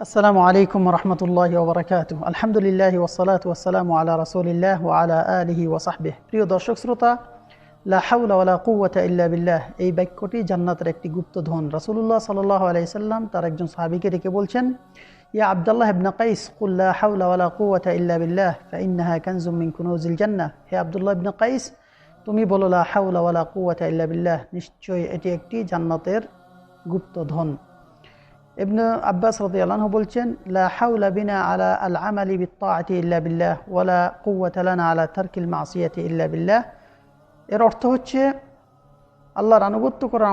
আসসালামু আলাইকুম রহমতুল্লাহি ওয়া বারাকাতুহু। আলহামদুলিল্লাহি ওয়াসসালাতু ওয়াসসালামু আলা রাসূলিল্লাহ ওয়া আলা আলিহি ওয়া সাহবিহি। প্রিয় দর্শক শ্রোতা, লা হাওলা ওয়ালা কুওয়াতা ইল্লা বিল্লাহ এই বাক্যটি জান্নাতের একটি গুপ্তধন। রাসূলুল্লাহ সাল্লাল্লাহু আলাইহি সাল্লাম তার একজন সাহাবীকে ডেকে বলছেন, ইয়া আব্দুল্লাহ ইবনে কাইস, কুল লা হাওলা ওয়ালা কুওয়াতা ইল্লা বিল্লাহ ফাইন্নাহা কানজুম মিন কুনুজিল জান্নাহ। হে আব্দুল্লাহ ইবনে কাইস, তুমি বলো লা হাওলা ওয়ালা কুওয়াতা ইল্লা বিল্লাহ, নিশ্চয়ই এটি একটি জান্নাতের গুপ্তধন। ইবনে আব্বাস রাদিয়াল্লাহু আনহু বলছেন, লা হাওলা বিনা আলা আল আমালি বিত্তাআতি ইল্লা বিল্লাহ ওয়ালা কুওয়াতা লানা আলা তারকিল মাসিয়াতি ইল্লা বিল্লাহ। এর অর্থ হচ্ছে, আল্লাহর আনুগত্য করার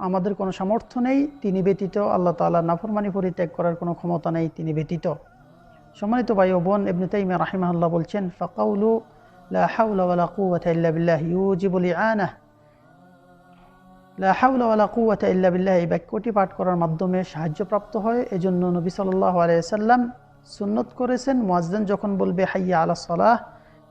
আমাদের কোনো সামর্থ্য নেই তিনি ব্যতীত, আল্লাহ তাআলার নাফরমানি পরিত্যাগ করার কোনো ক্ষমতা নেই তিনি ব্যতীত। সম্মানিত ভাই ও বোন, ইবনে তাইমিয়া রাহিমাহুল্লাহ বলছেন, ফাকাউলু লা হাওলা ওয়ালা কুওয়াতা ইল্লা বিল্লাহ ইউজিবুল ইআনাহ। লা হাওলা ওয়ালা কুওয়াতা ইল্লা বিল্লাহ এই বাক্যটি পাঠ করার মাধ্যমে সাহায্যপ্রাপ্ত হয়। এজন্য নবী সাল্লাল্লাহু আলাইহি ওয়াসাল্লাম সুন্নত করেছেন, মুয়াজ্জিন যখন বলবে হাইয়া আলাস সালাহ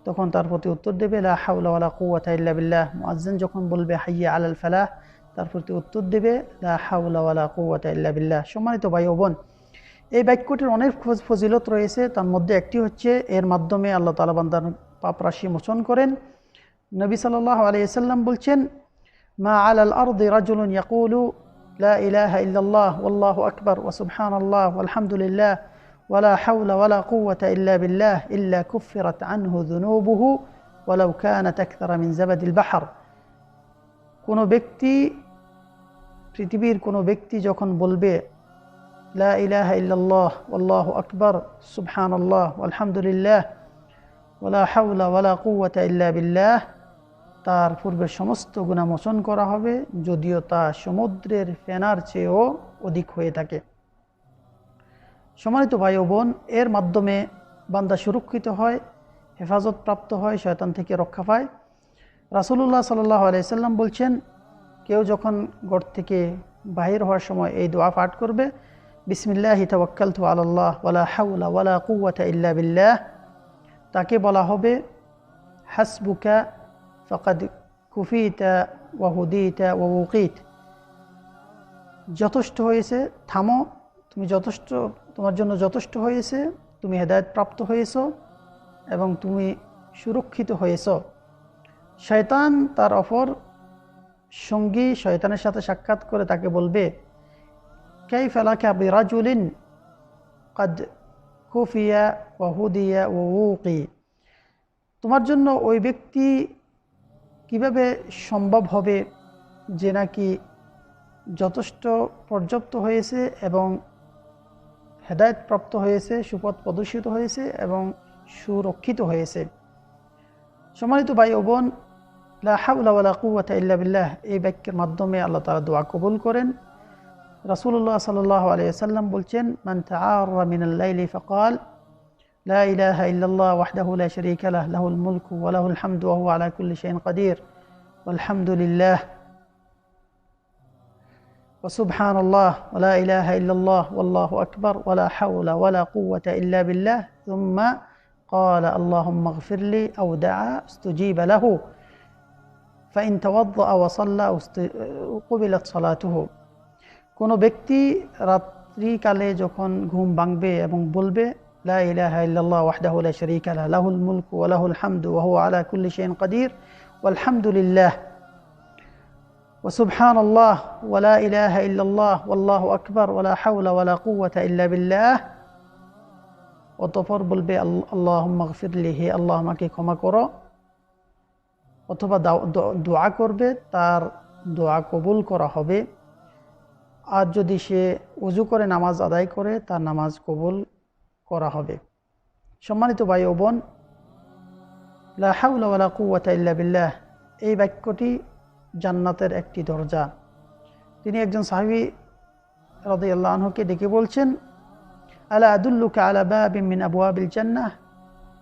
তখন তার প্রতি উত্তর দেবে লা হাওলা ওয়ালা কুওয়াতা ইল্লা বিল্লাহ। মুয়াজ্জিন যখন বলবে হাইয়া আলাল ফালাহ তার প্রতি উত্তর দেবে লা হাওলা ওয়ালা কুওয়াতা ইল্লা বিল্লাহ। সম্মানিত ভাই ও বোন, এই বাক্যটির অনেক ফজিলত রয়েছে। তার মধ্যে একটি হচ্ছে, এর মাধ্যমে আল্লাহ তাআলা বান্দার পাপ রাশি মোচন করেন। নবী সাল্লাল্লাহু আলাইহি ওয়াসাল্লাম বলছেন, মা আলাল আরদি রাজুলুন ইয়াকুলু লা ইলাহা ইল্লাল্লাহ ওয়াল্লাহু আকবার ওয়া সুবহানাল্লাহ ওয়ালহামদুলিল্লাহ ওয়ালা হাওলা ওয়ালা কুওয়াতা ইল্লা বিল্লাহ ইল্লা কুফিরাত আনহু যুনুবুহু ওয়ালাউ কানাত আকতারা মিন জাবাদিল বাহর। পৃথিবীর কোনো ব্যক্তি যখন বলবে লা ইলাহা ইল্লাল্লাহ ওয়াল্লাহু আকবার সুবহানাল্লাহ ওয়ালহামদুলিল্লাহ ওয়ালা হাওলা ওয়ালা কুওয়াতা ইল্লা বিল্লাহ, তার পূর্বের সমস্ত গুনাহ মোচন করা হবে, যদিও তা সমুদ্রের ফেনার চেয়েও অধিক হয়ে থাকে। সম্মানিত ভাই ও বোন, এর মাধ্যমে বান্দা সুরক্ষিত হয়, হেফাজত প্রাপ্ত হয়, শয়তান থেকে রক্ষা পায়। রাসূলুল্লাহ সাল্লাল্লাহু আলাইহি সাল্লাম বলছেন, কেউ যখন ঘর থেকে বাহির হওয়ার সময় এই দোয়া পাঠ করবে, বিসমিল্লাহি তাওয়াক্কালতু আলাল্লাহ ওয়ালা হাওলা ওয়ালা কুওয়াতা ইল্লা বিল্লাহ, তাকে বলা হবে হাসবুকা ফাকাদ কুফিতা ওয়া হুদিতা ওয়া উকিত। যথেষ্ট হয়েছে, থামো, তোমার জন্য যথেষ্ট হয়েছে, তুমি হেদায়েত প্রাপ্ত হয়েছো এবং তুমি সুরক্ষিত হয়েছ। শয়তান তার অপর সঙ্গী শয়তানের সাথে সাক্ষাৎ করে তাকে বলবে, কাইফা লাকা বিরাজুলিন কাদ কুফিয়া ওয়া হুদিয়া ওয়া উকি। তোমার জন্য ওই ব্যক্তি কিভাবে সম্ভব হবে যে নাকি যথেষ্ট পর্যাপ্ত হয়েছে এবং হেদায়েত প্রাপ্ত হয়েছে, সুপথ প্রদর্শিত হয়েছে এবং সুরক্ষিত হয়েছে। সম্মানিত ভাই ও বোন, লা হাওলা ওয়ালা কুওয়াতা ইল্লা বিল্লাহ এই বাক্যের মাধ্যমে আল্লাহ তাআলা দোয়া কবুল করেন। রাসূলুল্লাহ সাল্লাল্লাহু আলাইহি ওয়াসাল্লাম বলছেন, মান তাআররা মিনাল লাইলি ফাকাল লা ইলাহা ইল্লাল্লাহ ওয়াহদাহু লা শারীকা লাহু লাহুল মুলকু ওয়া লাহুল হামদু ওয়া হুয়া আলা কুল্লি শাইইন কাদির ওয়ালহামদুলিল্লাহ ওয়া সুবহানাল্লাহ ওয়া লা ইলাহা ইল্লাল্লাহ ওয়াল্লাহু আকবার ওয়া লা হাওলা ওয়া লা কুওয়াতা ইল্লা বিল্লাহ থুম্মা ক্বালা আল্লাহুম্মা ইগফিরলি আও দাআ ইস্তুজিবা লাহু ফাইন তাওয়াদ্দাআ ওয়া সাল্লা কুবিলাত সালাতুহু। কোনো ব্যক্তি রাত্রিকালে যখন ঘুম ভাঙবে এবং বলবে লা ইলাহা ইল্লাল্লাহ ওয়াহদাহু লা শারীকা লাহু লাহুল মুলকু ওয়া লাহুল হামদু ওয়া হুয়া আলা কুল্লি শাইইন কাদির ওয়ালহামদুলিল্লাহ ওয়া সুবহানাল্লাহ ওয়া লা ইলাহা ইল্লাল্লাহ ওয়াল্লাহু আকবার ওয়া লা হাওলা ওয়া লা কুওয়াতা ইল্লা বিল্লাহ, অতঃপর বলবে আল্লাহুম্মা ইগফিরলি, হে আল্লাহ আমাকে ক্ষমা করো, অথবা দোয়া করবে, তার দোয়া কবুল করা হবে। আর যদি সে ওযু করে নামাজ আদায় করে, তার নামাজ কবুল করা হবে। সম্মানিত ভাই ও বোন, লা হাওলা ওয়ালা কুওয়াতা ইল্লা বিল্লাহ এই বাক্যটি জান্নাতের একটি দরজা। তিনি একজন সাহাবী রাদিয়াল্লাহু আনহুকে ডেকে বলছেন, আলা আদুল্লুকা আলা বাবিন মিন আবওয়াবিল জান্নাহ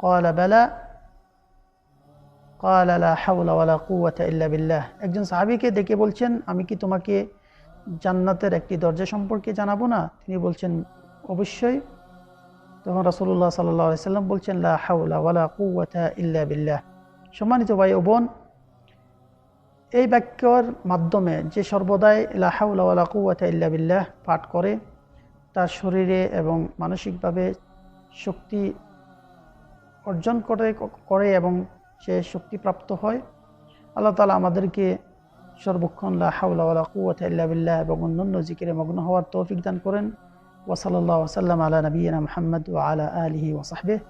ক্বালা বালা ক্বালা লা হাওলা ওয়ালা কুওয়াতা ইল্লা বিল্লাহ। একজন সাহাবীকে ডেকে বলছেন, আমি কি তোমাকে জান্নাতের একটি দরজা সম্পর্কে জানাবো না? তিনি বলছেন, অবশ্যই। তখন রাসূলুল্লাহ সাল্লাল্লাহু আলাইহি সাল্লাম বলছেন, লা হাওলা ওয়ালা কুওয়াতা ইল্লা বিল্লাহ। সম্মানিত ভাই ও বোন, এই বাক্যর মাধ্যমে যে সর্বদাই লা হাওলা ওয়ালা কুওয়াতা ইল্লা বিল্লাহ পাঠ করে, তার শরীরে এবং মানসিকভাবে শক্তি অর্জন করে এবং সে শক্তিপ্রাপ্ত হয়। আল্লাহ তাআলা আমাদেরকে সর্বক্ষণ লা হাওলা ওয়ালা কুওয়াতা ইল্লা বিল্লাহ এবং অন্যান্য জিকিরে মগ্ন হওয়ার তৌফিক দান করেন। ওয়া সাল্লাল্লাহু ওয়া সাল্লাম আলা নাবিয়িনা মুহাম্মদ ওয়া আলা আলিহি ওয়া সাহবিহি।